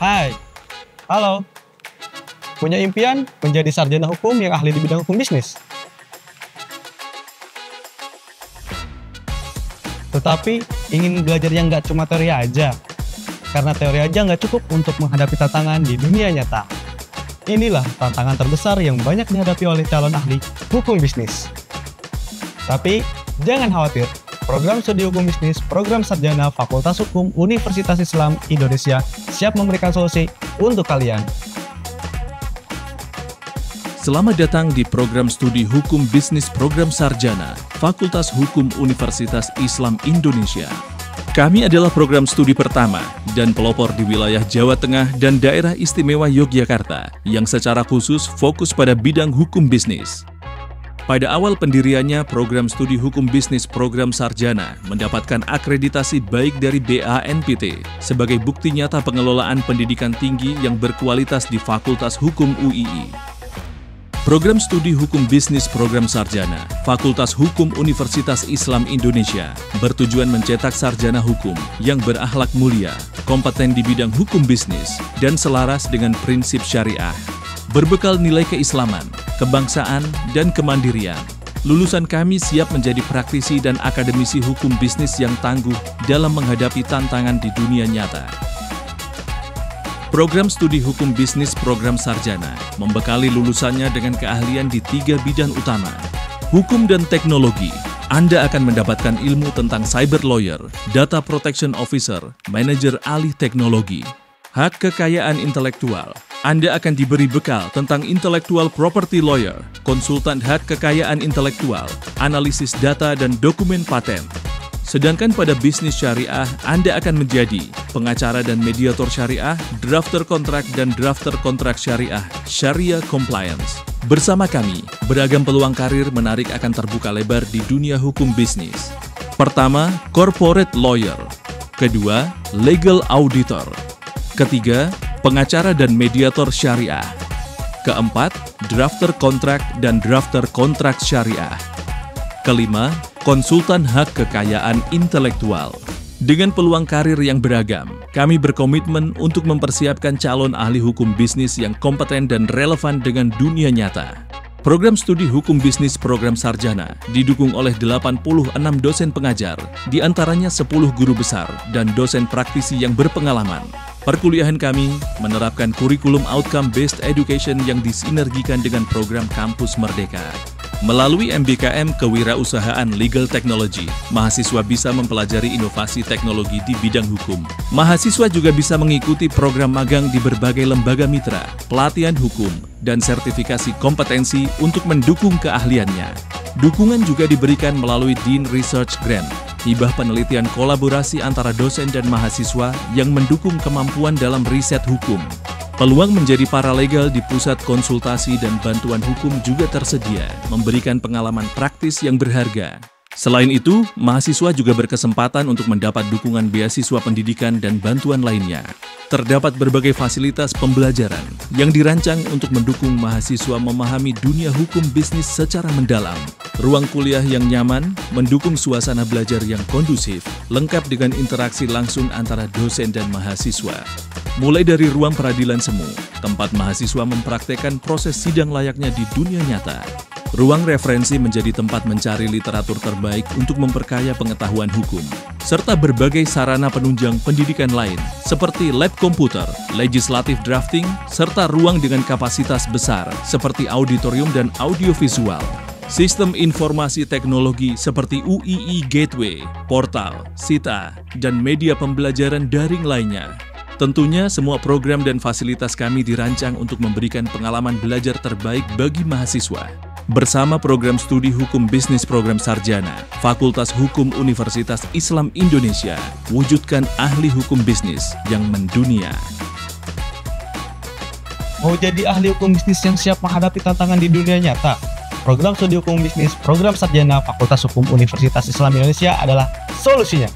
Hai, halo. Punya impian menjadi sarjana hukum yang ahli di bidang hukum bisnis? Tetapi ingin belajar yang nggak cuma teori aja. Karena teori aja nggak cukup untuk menghadapi tantangan di dunia nyata. Inilah tantangan terbesar yang banyak dihadapi oleh calon ahli hukum bisnis. Tapi jangan khawatir, program studi hukum bisnis, program sarjana Fakultas Hukum Universitas Islam Indonesia siap memberikan solusi untuk kalian. Selamat datang di program studi Hukum Bisnis Program Sarjana Fakultas Hukum Universitas Islam Indonesia. Kami adalah program studi pertama dan pelopor di wilayah Jawa Tengah dan Daerah Istimewa Yogyakarta yang secara khusus fokus pada bidang hukum bisnis. Pada awal pendiriannya, program studi Hukum Bisnis Program Sarjana mendapatkan akreditasi baik dari BANPT sebagai bukti nyata pengelolaan pendidikan tinggi yang berkualitas di Fakultas Hukum UII. Program studi Hukum Bisnis Program Sarjana Fakultas Hukum Universitas Islam Indonesia bertujuan mencetak sarjana hukum yang berakhlak mulia, kompeten di bidang hukum bisnis, dan selaras dengan prinsip syariah. Berbekal nilai keislaman, kebangsaan, dan kemandirian, lulusan kami siap menjadi praktisi dan akademisi hukum bisnis yang tangguh dalam menghadapi tantangan di dunia nyata. Program studi Hukum Bisnis Program Sarjana membekali lulusannya dengan keahlian di 3 bidang utama. Hukum dan teknologi, Anda akan mendapatkan ilmu tentang cyber lawyer, data protection officer, manajer alih teknologi. Hak kekayaan intelektual, Anda akan diberi bekal tentang intellectual property lawyer, konsultan hak kekayaan intelektual, analisis data dan dokumen paten. Sedangkan pada bisnis syariah, Anda akan menjadi pengacara dan mediator syariah, drafter kontrak dan drafter kontrak syariah, Sharia Compliance. Bersama kami, beragam peluang karir menarik akan terbuka lebar di dunia hukum bisnis. Pertama, corporate lawyer. Kedua, legal auditor. Ketiga, pengacara dan mediator syariah. Keempat, drafter kontrak dan drafter kontrak syariah. Kelima, konsultan hak kekayaan intelektual. Dengan peluang karir yang beragam, kami berkomitmen untuk mempersiapkan calon ahli hukum bisnis yang kompeten dan relevan dengan dunia nyata. Program studi Hukum Bisnis Program Sarjana didukung oleh 86 dosen pengajar, di antaranya 10 guru besar dan dosen praktisi yang berpengalaman. Perkuliahan kami menerapkan kurikulum outcome-based education yang disinergikan dengan program Kampus Merdeka. Melalui MBKM Kewirausahaan Legal Technology, mahasiswa bisa mempelajari inovasi teknologi di bidang hukum. Mahasiswa juga bisa mengikuti program magang di berbagai lembaga mitra, pelatihan hukum, dan sertifikasi kompetensi untuk mendukung keahliannya. Dukungan juga diberikan melalui Dean Research Grant, hibah penelitian kolaborasi antara dosen dan mahasiswa yang mendukung kemampuan dalam riset hukum. Peluang menjadi paralegal di pusat konsultasi dan bantuan hukum juga tersedia, memberikan pengalaman praktis yang berharga. Selain itu, mahasiswa juga berkesempatan untuk mendapat dukungan beasiswa pendidikan dan bantuan lainnya. Terdapat berbagai fasilitas pembelajaran yang dirancang untuk mendukung mahasiswa memahami dunia hukum bisnis secara mendalam. Ruang kuliah yang nyaman, mendukung suasana belajar yang kondusif, lengkap dengan interaksi langsung antara dosen dan mahasiswa. Mulai dari ruang peradilan semu, tempat mahasiswa mempraktekkan proses sidang layaknya di dunia nyata. Ruang referensi menjadi tempat mencari literatur terbaik untuk memperkaya pengetahuan hukum, serta berbagai sarana penunjang pendidikan lain, seperti lab komputer, legislative drafting, serta ruang dengan kapasitas besar, seperti auditorium dan audiovisual. Sistem informasi teknologi seperti UII Gateway, portal, SITA, dan media pembelajaran daring lainnya. Tentunya semua program dan fasilitas kami dirancang untuk memberikan pengalaman belajar terbaik bagi mahasiswa. Bersama program studi Hukum Bisnis Program Sarjana, Fakultas Hukum Universitas Islam Indonesia, wujudkan ahli hukum bisnis yang mendunia. Mau jadi ahli hukum bisnis yang siap menghadapi tantangan di dunia nyata? Program studi Hukum Bisnis Program Sarjana Fakultas Hukum Universitas Islam Indonesia adalah solusinya.